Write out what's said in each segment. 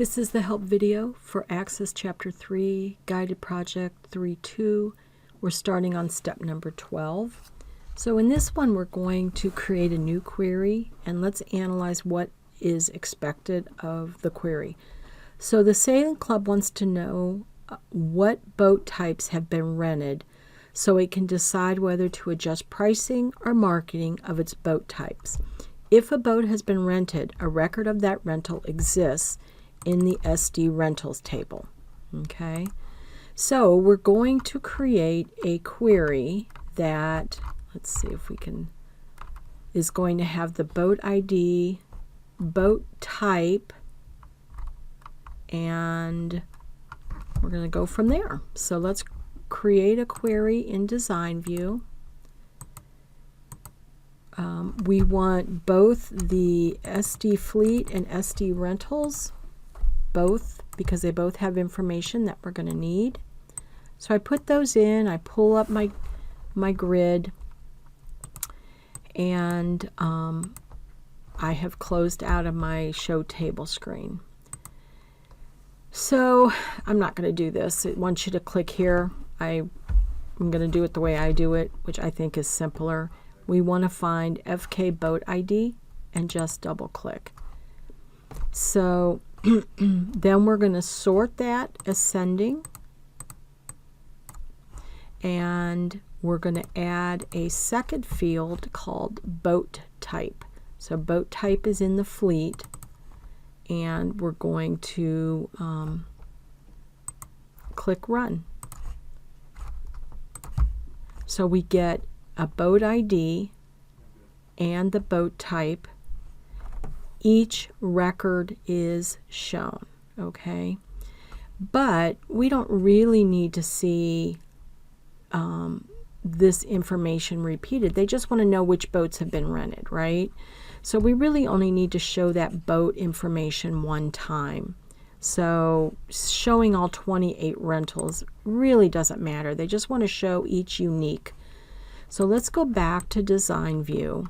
This is the help video for Access Chapter 3, Guided Project 3.2. We're starting on step number 12. So in this one, we're going to create a new query, and let's analyze what is expected of the query. So the Sailing Club wants to know what boat types have been rented so it can decide whether to adjust pricing or marketing of its boat types. If a boat has been rented, a record of that rental exists in the SD rentals table. Okay, so we're going to create a query that, let's see if we can, is going to have the boat ID, boat type, and we're going to go from there. So let's create a query in Design View. We want both the SD Fleet and SD Rentals, both, because they both have information that we're going to need. So I put those in, I pull up my grid, and I have closed out of my show table screen. So I'm not going to do this. It wants you to click here. I'm going to do it the way I do it, which I think is simpler. We want to find FK Boat ID and just double click. So then we're going to sort that ascending, and we're going to add a second field called boat type. So boat type is in the fleet, and we're going to click run. So we get a boat ID and the boat type. Each record is shown, okay? But we don't really need to see this information repeated. They just want to know which boats have been rented, right? So we really only need to show that boat information one time. So showing all 28 rentals really doesn't matter. They just want to show each unique. So let's go back to Design View,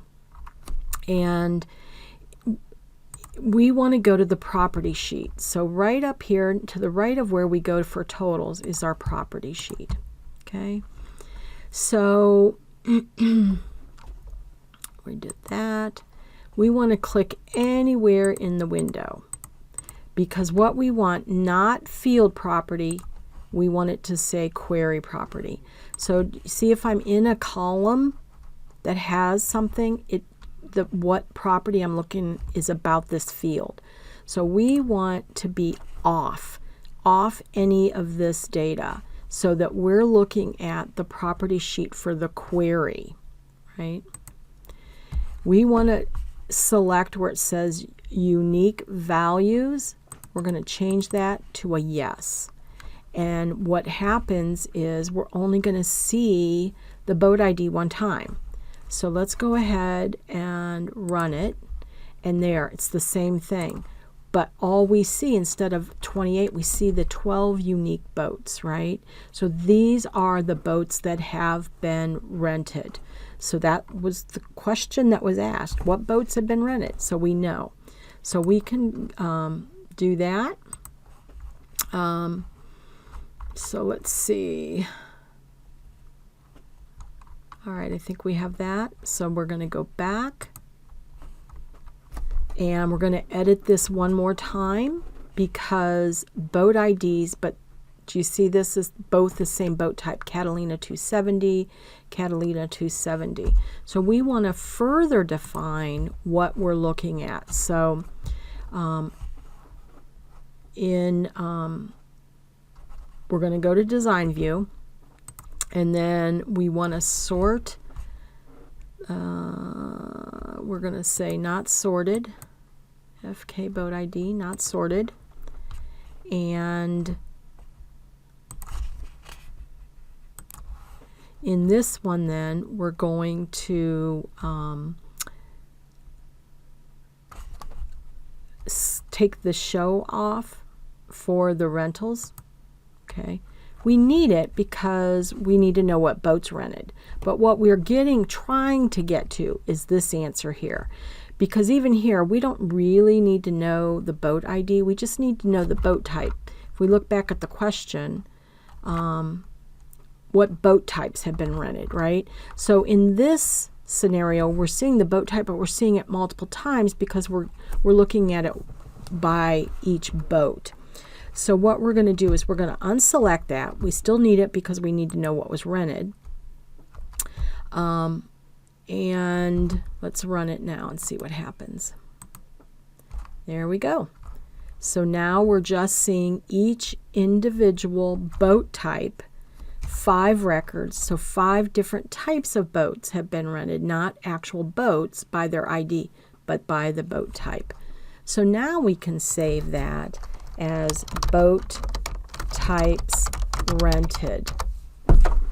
and we want to go to the property sheet. So right up here to the right of where we go for totals is our property sheet. Okay, so we did that. We want to click anywhere in the window, because what we want, not field property, we want it to say query property. So see, if I'm in a column that has something, what property I'm looking is about this field. So we want to be off any of this data, so that we're looking at the property sheet for the query, right? We want to select where it says unique values. We're going to change that to a yes. And what happens is we're only going to see the boat ID one time. So let's go ahead and run it. And there, it's the same thing. But all we see, instead of 28, we see the 12 unique boats, right? So these are the boats that have been rented. So that was the question that was asked. What boats have been rented? So we know. So we can do that. So let's see. All right, I think we have that. So we're going to go back, and we're going to edit this one more time, because boat IDs, but do you see this is both the same boat type, Catalina 270, Catalina 270. So we want to further define what we're looking at. So we're going to go to Design View, and then we want to sort. We're going to say not sorted, FK Boat ID, not sorted. And in this one then, we're going to take the show off for the rentals. Okay, we need it because we need to know what boats rented. But what we're trying to get to is this answer here, because even here, we don't really need to know the boat ID. We just need to know the boat type. If we look back at the question, what boat types have been rented, right? So in this scenario, we're seeing the boat type, but we're seeing it multiple times because we're looking at it by each boat. So what we're going to do is we're going to unselect that. We still need it because we need to know what was rented. And let's run it now and see what happens. There we go. So now we're just seeing each individual boat type, 5 records. So 5 different types of boats have been rented, not actual boats by their ID, but by the boat type. So now we can save that as boat types rented,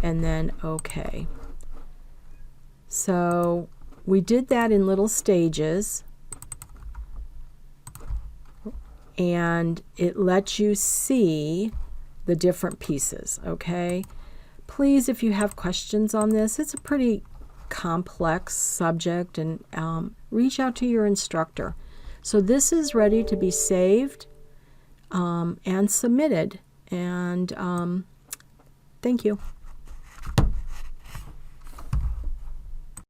and then OK. So we did that in little stages, and it lets you see the different pieces, okay? Please, if you have questions on this, it's a pretty complex subject, and reach out to your instructor. So this is ready to be saved and submitted, and thank you.